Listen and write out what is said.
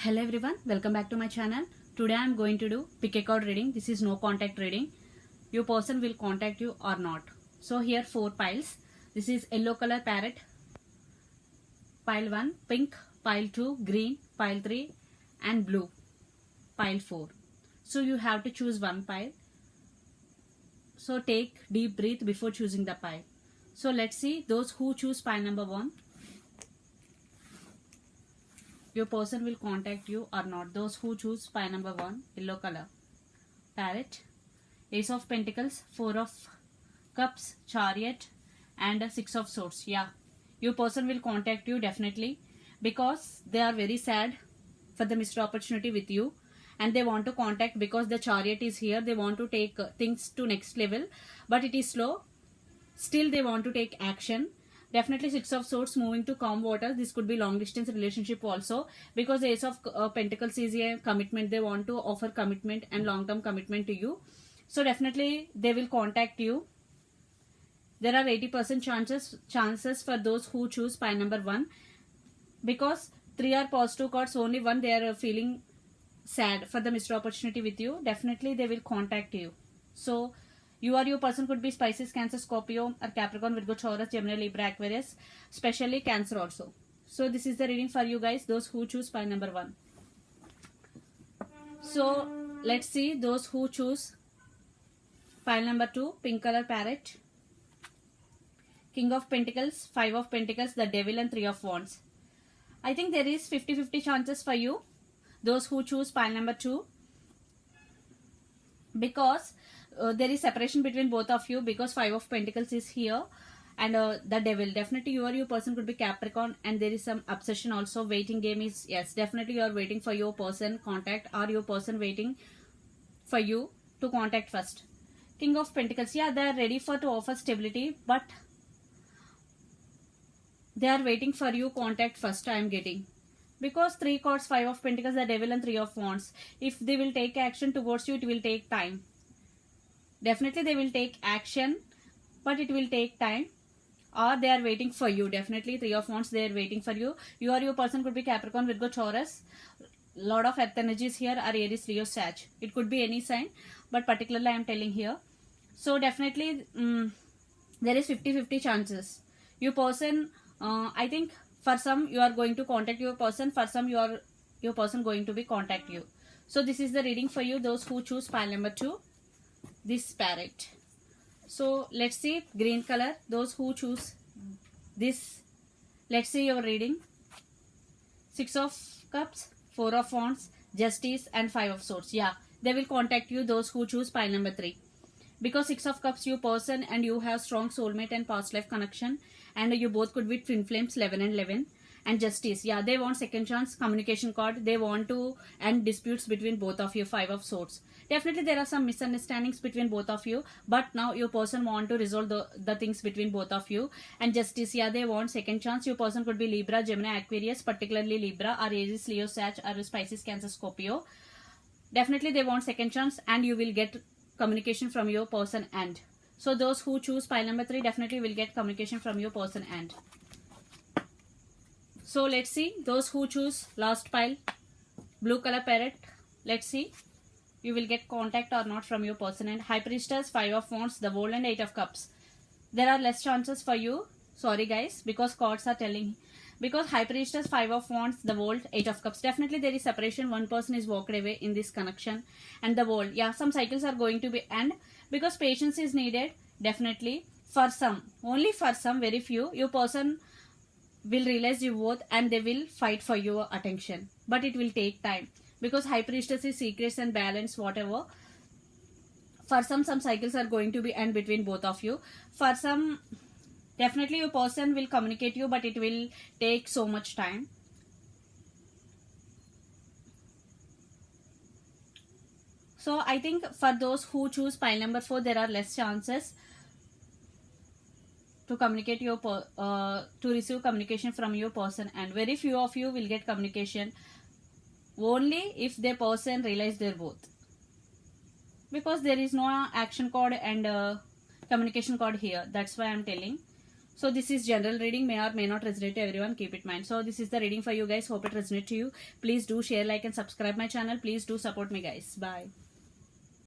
Hello everyone, welcome back to my channel. Today I am going to do pick a card reading. This is no contact reading. Your person will contact you or not. So here 4 piles. This is yellow color parrot. Pile 1, pink. Pile 2, green. Pile 3 and blue. Pile 4. So you have to choose one pile. So take deep breath before choosing the pile. So let's see those who choose pile number 1. Your person will contact you or not. Those who choose pile number 1, yellow color parrot, ace of pentacles, 4 of cups, chariot and 6 of swords. Yeah, your person will contact you definitely because they are very sad for the missed opportunity with you and they want to contact because the chariot is here. They want to take things to next level but it is slow. Still they want to take action. Definitely 6 of swords moving to calm water. This could be long distance relationship also because ace of pentacles is a commitment. They want to offer commitment and long term commitment to you. So definitely they will contact you. There are 80% chances for those who choose pile number 1 because 3 are positive cards, only 1 they are feeling sad for the missed opportunity with you. Definitely they will contact you. So you or your person could be Pisces, Cancer, Scorpio or Capricorn, Virgo, Taurus, Gemini, Libra, Aquarius, especially Cancer also. So this is the reading for you guys, those who choose pile number 1. So let's see those who choose pile number 2, pink color parrot, King of Pentacles, 5 of Pentacles, the Devil and 3 of Wands. I think there is 50-50 chances for you, those who choose pile number 2, because there is separation between both of you because 5 of Pentacles is here and the Devil. Definitely you or your person could be Capricorn and there is some obsession also. Waiting game is, yes, definitely you are waiting for your person contact or your person waiting for you to contact first. King of Pentacles, yeah, they are ready for to offer stability but they are waiting for you contact first. I am getting because 3 cards, 5 of Pentacles, the Devil and 3 of Wands. If they will take action towards you, it will take time. Definitely they will take action but it will take time or they are waiting for you. Definitely 3 of Wands, they are waiting for you. You or your person could be Capricorn, Virgo, Taurus. Lot of earth energies here are Aries, Leo, Sag. It could be any sign but particularly I am telling here. So definitely there is 50-50 chances. Your person, I think for some you are going to contact your person, for some your person going to be contact you. So this is the reading for you, those who choose pile number 2, this parrot. So let's see green color, those who choose this. Let's see your reading. 6 of cups, 4 of wands, justice and 5 of swords. Yeah, they will contact you, those who choose pile number 3, because 6 of cups, you person and you have strong soulmate and past life connection and you both could be twin flames, 11 and 11. And justice, yeah, they want second chance, communication card, they want to end disputes between both of you, 5 of swords. Definitely there are some misunderstandings between both of you but now your person want to resolve the things between both of you. And justice, yeah, they want second chance. Your person could be Libra, Gemini, Aquarius, particularly Libra or Aries, Leo, Sag or Pisces, Cancer, Scorpio. Definitely they want second chance and you will get communication from your person end. So those who choose pile number 3 definitely will get communication from your person end. So let's see those who choose last pile, blue color parrot. Let's see you will get contact or not from your person. And High Priestess, 5 of Wands, the World and 8 of Cups. There are less chances for you. Sorry guys, because cards are telling. Because High Priestess, 5 of Wands, the World, 8 of Cups. Definitely there is separation. One person is walked away in this connection. And the World, yeah, some cycles are going to be end because patience is needed. Definitely for some, only for some, very few, your person will realize your worth and they will fight for your attention. But it will take time because High Priestess is secrets and balance, whatever. For some cycles are going to be end between both of you. For some, definitely your person will communicate you but it will take so much time. So I think for those who choose pile number 4, there are less chances to communicate your to receive communication from your person and very few of you will get communication only if their person realize their worth, because there is no action card and communication card here. That's why I'm telling. So this is general reading, may or may not resonate to everyone, keep it in mind. So this is the reading for you guys, hope it resonates to you. Please do share, like and subscribe my channel. Please do support me guys. Bye.